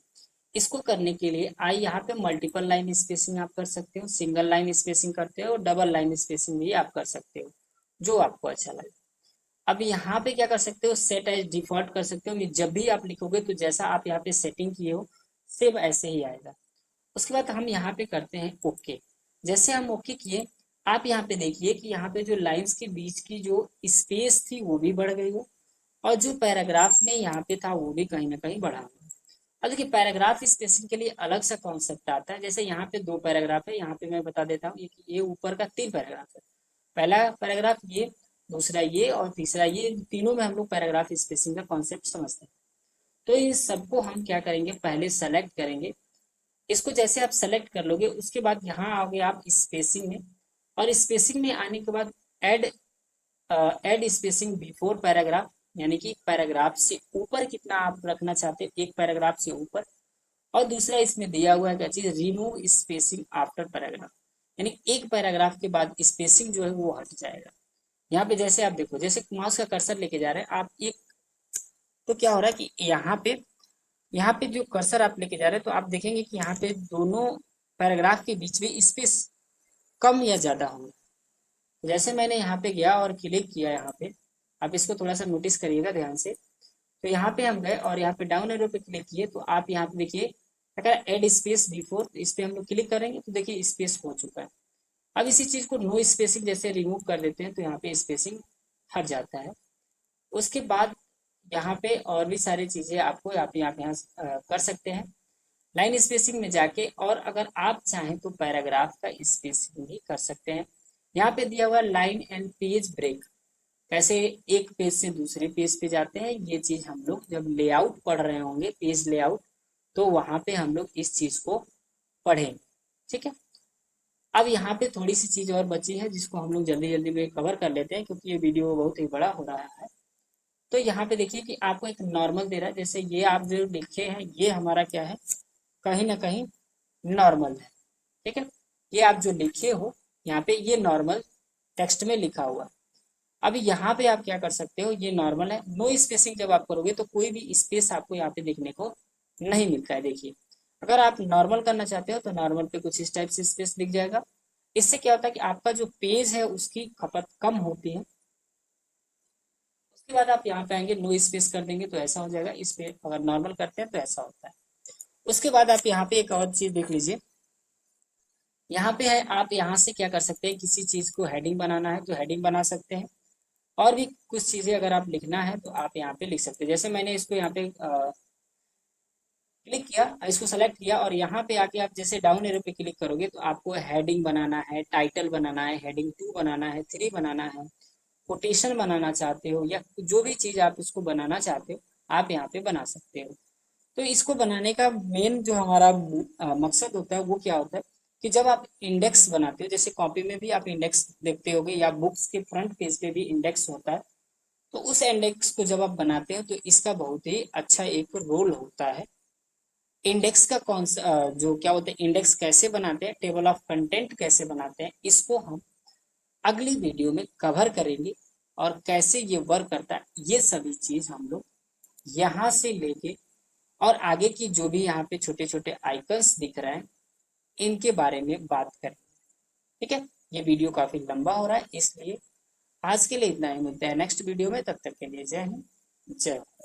इसको करने के लिए आई यहाँ पे मल्टीपल लाइन स्पेसिंग आप कर सकते हो, सिंगल लाइन स्पेसिंग करते हो, डबल लाइन स्पेसिंग भी आप कर सकते हो, जो आपको अच्छा लगे। अब यहाँ पे क्या कर सकते हो, सेट एज डिफॉल्ट कर सकते हो। ये जब भी आप लिखोगे तो जैसा आप यहाँ पे सेटिंग किए हो सेम ऐसे ही आएगा। उसके बाद हम यहाँ पे करते हैं ओके। जैसे हम ओके किए, आप यहाँ पे देखिए कि यहाँ पे जो लाइंस के बीच की जो स्पेस थी वो भी बढ़ गई हो और जो पैराग्राफ में यहाँ पे था वो भी कहीं ना कहीं बढ़ा हुआ। अब देखिए पैराग्राफ स्पेसिंग के लिए अलग सा कॉन्सेप्ट आता है। जैसे यहाँ पे दो पैराग्राफ है, यहाँ पे मैं बता देता हूँ ये ऊपर का तीन पैराग्राफ है। पहला पैराग्राफ ये, दूसरा ये और तीसरा ये, तीनों में हम लोग पैराग्राफ स्पेसिंग का कॉन्सेप्ट समझते हैं। तो इन सबको हम क्या करेंगे, पहले सेलेक्ट करेंगे। इसको जैसे आप सेलेक्ट कर लोगे उसके बाद यहाँ आओगे आप स्पेसिंग में, और स्पेसिंग में आने के बाद add add spacing before paragraph, यानी कि पैराग्राफ से ऊपर कितना आप रखना चाहते हैं, एक पैराग्राफ से ऊपर। और दूसरा इसमें दिया हुआ है क्या चीज, रिमूव स्पेसिंग आफ्टर पैराग्राफ, यानी एक पैराग्राफ के बाद स्पेसिंग जो है वो हट जाएगा। यहाँ पे जैसे आप देखो, जैसे माउस का कर्सर लेके जा रहे हैं आप एक, तो क्या हो रहा है कि यहाँ पे जो कर्सर आप लेके जा रहे हैं तो आप देखेंगे कि यहाँ पे दोनों पैराग्राफ के बीच में स्पेस कम या ज्यादा होगा। जैसे मैंने यहाँ पे गया और क्लिक किया यहाँ पे, आप इसको थोड़ा सा नोटिस करिएगा ध्यान से। तो यहाँ पे हम गए और यहाँ पे डाउन एरो पे क्लिक किए तो आप यहाँ पे देखिए अगर एड स्पेस बिफोर, तो इस पे हम लोग क्लिक करेंगे तो देखिए स्पेस हो चुका है। अब इसी चीज को नो स्पेसिंग जैसे रिमूव कर देते हैं तो यहाँ पे स्पेसिंग हट जाता है। उसके बाद यहाँ पे और भी सारी चीजें आपको आप यहाँ कर सकते हैं लाइन स्पेसिंग में जाके, और अगर आप चाहें तो पैराग्राफ का स्पेसिंग भी कर सकते हैं। यहाँ पे दिया हुआ लाइन एंड पेज ब्रेक, कैसे एक पेज से दूसरे पेज पे जाते हैं, ये चीज हम लोग जब लेआउट पढ़ रहे होंगे, पेज लेआउट, तो वहां पे हम लोग इस चीज को पढ़ेंगे। ठीक है। अब यहाँ पे थोड़ी सी चीज और बची है जिसको हम लोग जल्दी जल्दी में कवर कर लेते हैं, क्योंकि ये वीडियो बहुत ही बड़ा हो रहा है। तो यहाँ पे देखिए कि आपको एक नॉर्मल दे रहा है, जैसे ये आप जो लिखे हैं ये हमारा क्या है, कहीं ना कहीं नॉर्मल है। ठीक है। ये आप जो लिखे हो यहाँ पे ये नॉर्मल टेक्स्ट में लिखा हुआ है। अभी यहाँ पे आप क्या कर सकते हो, ये नॉर्मल है, नो स्पेसिंग जब आप करोगे तो कोई भी स्पेस आपको यहाँ पे देखने को नहीं मिलता है। देखिए अगर आप नॉर्मल करना चाहते हो तो नॉर्मल पे कुछ इस टाइप से स्पेस दिख जाएगा। इससे क्या होता है कि आपका जो पेज है उसकी खपत कम होती है। उसके बाद आप यहाँ पे आएंगे, नो स्पेस कर देंगे तो ऐसा हो जाएगा, इस पे अगर नॉर्मल करते हैं तो ऐसा होता है। उसके बाद आप यहाँ पे एक और चीज देख लीजिए, यहाँ पे है, आप यहाँ से क्या कर सकते हैं, किसी चीज को हेडिंग बनाना है तो हेडिंग बना सकते हैं, और भी कुछ चीजें अगर आप लिखना है तो आप यहाँ पे लिख सकते हैं। जैसे मैंने इसको यहाँ पे क्लिक किया, इसको सेलेक्ट किया, और यहाँ पे आके आप जैसे डाउन एरो पे क्लिक करोगे तो आपको हेडिंग बनाना है, टाइटल बनाना है, हेडिंग 2 बनाना है, 3 बनाना है, कोटेशन बनाना चाहते हो, या जो भी चीज आप इसको बनाना चाहते हो आप यहाँ पे बना सकते हो। तो इसको बनाने का मेन जो हमारा मकसद होता है वो क्या होता है कि जब आप इंडेक्स बनाते हो, जैसे कॉपी में भी आप इंडेक्स देखते होगे या बुक्स के फ्रंट पेज पे भी इंडेक्स होता है, तो उस इंडेक्स को जब आप बनाते हो तो इसका बहुत ही अच्छा एक रोल होता है। इंडेक्स का कौन सा जो क्या होता है, इंडेक्स कैसे बनाते हैं, टेबल ऑफ कंटेंट कैसे बनाते हैं, इसको हम अगली वीडियो में कवर करेंगे। और कैसे ये वर्क करता है ये सभी चीज हम लोग यहाँ से लेके और आगे की जो भी यहाँ पे छोटे छोटे आइकन्स दिख रहे हैं इनके बारे में बात करें। ठीक है। ये वीडियो काफी लंबा हो रहा है, इसलिए आज के लिए इतना ही, मिलते हैं नेक्स्ट वीडियो में, तब तक के लिए जय हिंद, जय भारत।